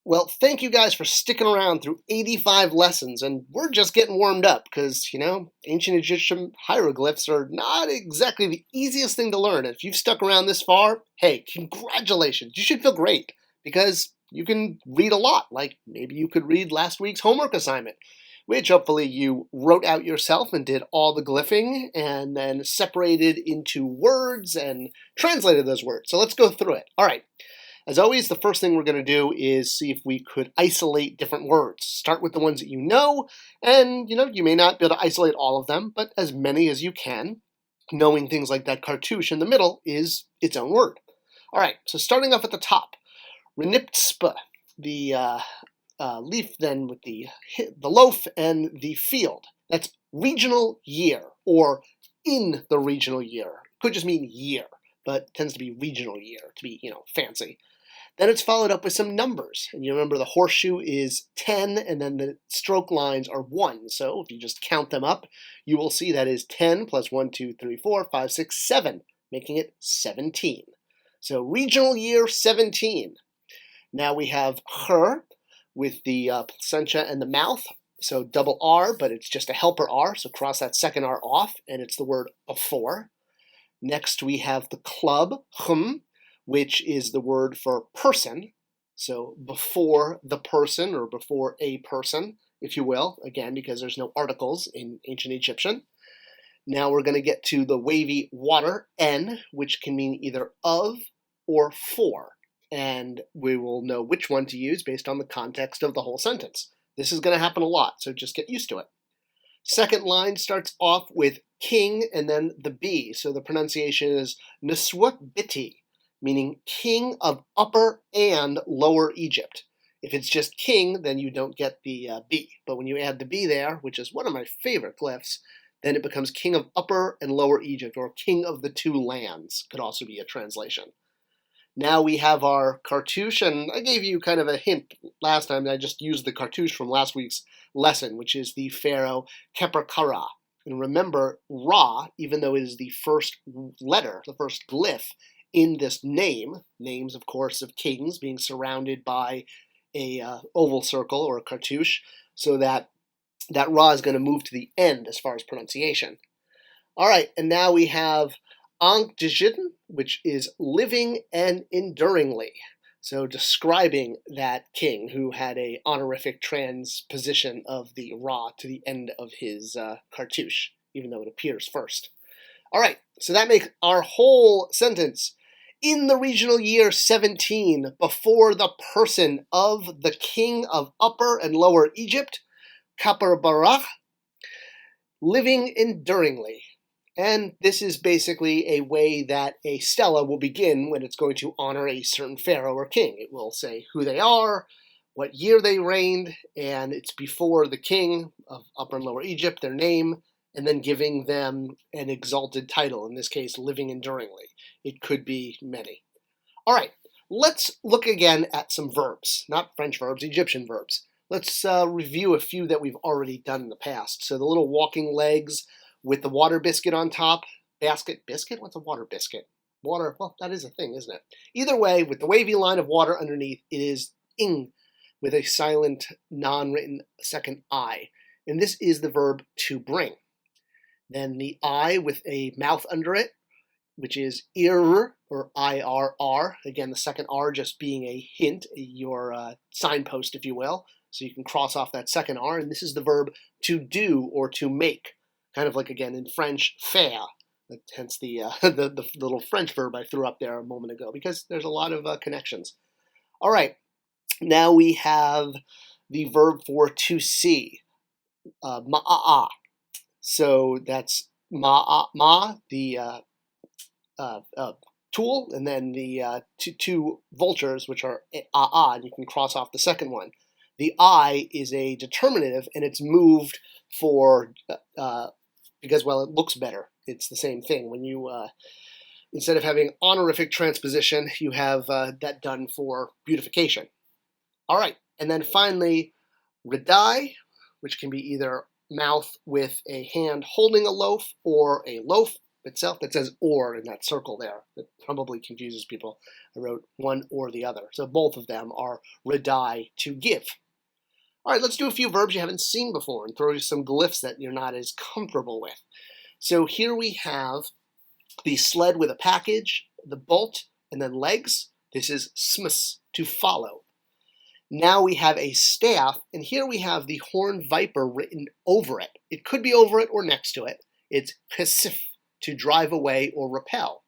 Well, thank you guys for sticking around through 85 lessons, and we're just getting warmed up because, ancient Egyptian hieroglyphs are not exactly the easiest thing to learn. If you've stuck around this far, hey, congratulations. You should feel great because you can read a lot, like maybe you could read last week's homework assignment, which hopefully you wrote out yourself and did all the glyphing and then separated into words and translated those words. So let's go through it. All right. As always, the first thing we're going to do is see if we could isolate different words. Start with the ones that you know, and you may not be able to isolate all of them, but as many as you can. Knowing things like that cartouche in the middle is its own word. All right, so starting off at the top, reniptspa, the leaf then with the loaf and the field. That's regional year, or in the regional year. Could just mean year, but tends to be regional year to be, fancy. Then it's followed up with some numbers. And you remember the horseshoe is 10, and then the stroke lines are 1. So if you just count them up, you will see that is 10 plus 1, 2, 3, 4, 5, 6, 7, making it 17. So regional year 17. Now we have her with the placenta and the mouth. So double R, but it's just a helper R. So cross that second R off, and it's the word before. Next we have the club, which is the word for person. So before the person, or before a person, if you will, again, because there's no articles in ancient Egyptian. Now we're going to get to the wavy water, N, which can mean either of or for. And we will know which one to use based on the context of the whole sentence. This is going to happen a lot, so just get used to it. Second line starts off with king and then the B. So the pronunciation is Neswut Biti, meaning king of Upper and Lower Egypt. If it's just king, then you don't get the B. But when you add the B there, which is one of my favorite glyphs, then it becomes king of Upper and Lower Egypt, or king of the two lands, could also be a translation. Now we have our cartouche, and I gave you kind of a hint last time. I just used the cartouche from last week's lesson, which is the pharaoh Khepri-Kara. And remember, Ra, even though it is the first letter, the first glyph, in this name, names, of course, of kings being surrounded by a oval circle or a cartouche, so that Ra is going to move to the end as far as pronunciation. All right, and now we have Ankh-Dijin, which is living and enduringly. So describing that king who had a honorific transposition of the Ra to the end of his cartouche, even though it appears first. All right, so that makes our whole sentence. In the regional year 17, before the person of the king of Upper and Lower Egypt, Khepri-Kara, living enduringly. And this is basically a way that a stela will begin when it's going to honor a certain pharaoh or king. It will say who they are, what year they reigned, and it's before the king of Upper and Lower Egypt, their name, and then giving them an exalted title, in this case, living enduringly. It could be many. All right, let's look again at some verbs, not French verbs, Egyptian verbs. Let's review a few that we've already done in the past. So the little walking legs with the water biscuit on top. Biscuit? What's a water biscuit? Water, well, that is a thing, isn't it? Either way, with the wavy line of water underneath, it is ing with a silent, non-written second I. And this is the verb to bring. Then the I with a mouth under it, which is ir, or IRR. Again, the second R just being a hint, your signpost, if you will. So you can cross off that second R. And this is the verb to do or to make. Kind of like, again, in French, faire. Hence the little French verb I threw up there a moment ago, because there's a lot of connections. All right, now we have the verb for to see, ma'a. So that's ma, the tool, and then the two vultures, which are a'a, and you can cross off the second one. The I is a determinative, and it's moved for because, well, it looks better. It's the same thing. When you, instead of having honorific transposition, you have that done for beautification. All right, and then finally, redai, which can be either mouth with a hand holding a loaf or a loaf itself. That says or in that circle there. That probably confuses people. I wrote one or the other. So both of them are redai, to give. All right, let's do a few verbs you haven't seen before and throw you some glyphs that you're not as comfortable with. So here we have the sled with a package, the bolt, and then legs. This is sms, to follow. Now we have a staff, and here we have the horned viper written over it. It could be over it or next to it. It's hsif, to drive away or repel.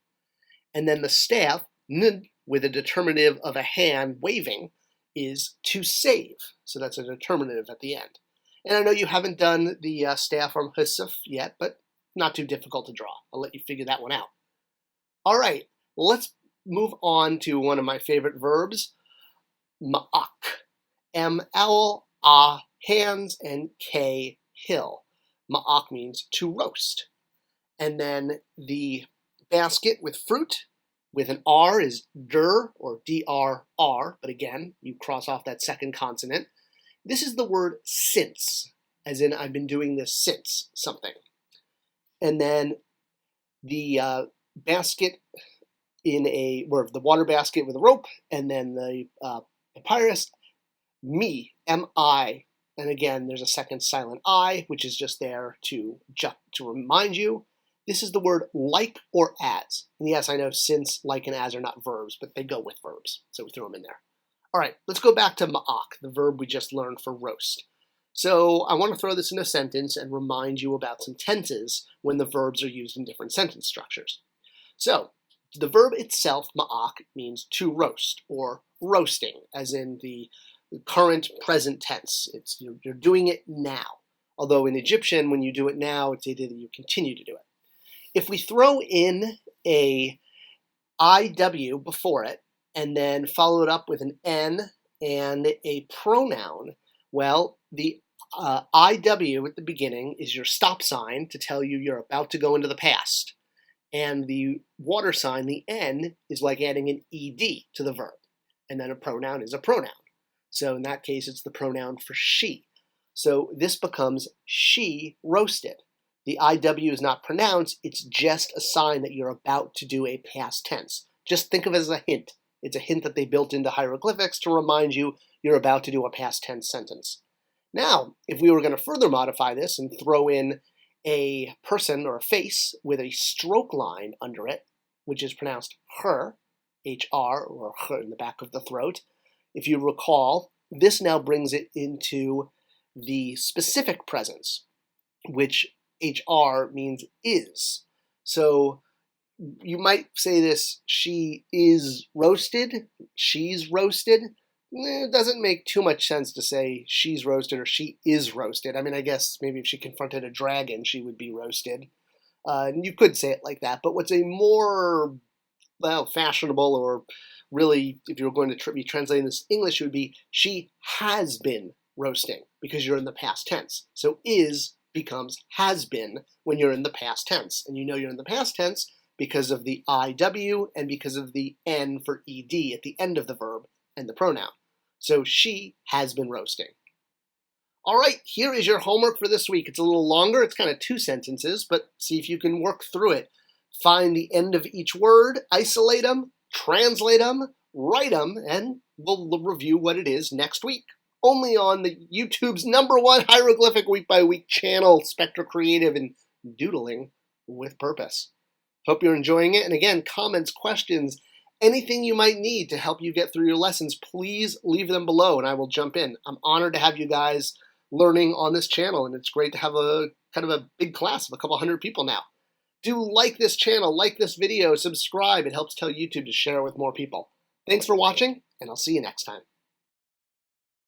And then the staff, n, with a determinative of a hand waving, is to save. So that's a determinative at the end. And I know you haven't done the staff from hsif yet, but not too difficult to draw. I'll let you figure that one out. All right, well, let's move on to one of my favorite verbs, ma'ak. M-L, ah, hands, and K, hill. Ma'ak means to roast. And then the basket with fruit with an R is dur, or D-R-R, but again, you cross off that second consonant. This is the word since, as in I've been doing this since something. And then the basket or the water basket with a rope, and then the papyrus, me, M-I, and again, there's a second silent I, which is just there to remind you. This is the word like or as. And yes, I know since, like, and as are not verbs, but they go with verbs, so we throw them in there. All right, let's go back to ma'ak, the verb we just learned for roast. So I want to throw this in a sentence and remind you about some tenses when the verbs are used in different sentence structures. So the verb itself, ma'ak, means to roast or roasting, as in the current present tense. It's you're doing it now. Although in Egyptian, when you do it now, it's either that you continue to do it. If we throw in a IW before it and then follow it up with an N and a pronoun, well, the IW at the beginning is your stop sign to tell you you're about to go into the past. And the water sign, the N, is like adding an ED to the verb. And then a pronoun is a pronoun. So in that case, it's the pronoun for she. So this becomes she roasted. The IW is not pronounced. It's just a sign that you're about to do a past tense. Just think of it as a hint. It's a hint that they built into hieroglyphics to remind you you're about to do a past tense sentence. Now, if we were going to further modify this and throw in a person or a face with a stroke line under it, which is pronounced her, H-R, or her in the back of the throat, if you recall, this now brings it into the specific presence, which HR means is. So you might say this, she is roasted, she's roasted. It doesn't make too much sense to say she's roasted or she is roasted. I mean, I guess maybe if she confronted a dragon, she would be roasted. And you could say it like that. But what's a more fashionable, or really, if you were going to be translating this English, it would be she has been roasting, because you're in the past tense. So is becomes has been when you're in the past tense. And you know you're in the past tense because of the IW and because of the N for ED at the end of the verb and the pronoun. So she has been roasting. All right, here is your homework for this week. It's a little longer. It's kind of 2 sentences, but see if you can work through it. Find the end of each word, isolate them, translate them, write them, and we'll review what it is next week. Only on the YouTube's #1 hieroglyphic week-by-week channel, Spectra Creative and Doodling with Purpose. Hope you're enjoying it. And again, comments, questions, anything you might need to help you get through your lessons, please leave them below and I will jump in. I'm honored to have you guys learning on this channel, and it's great to have a kind of a big class of a couple hundred people now. Do like this channel, like this video, subscribe. It helps tell YouTube to share it with more people. Thanks for watching, and I'll see you next time.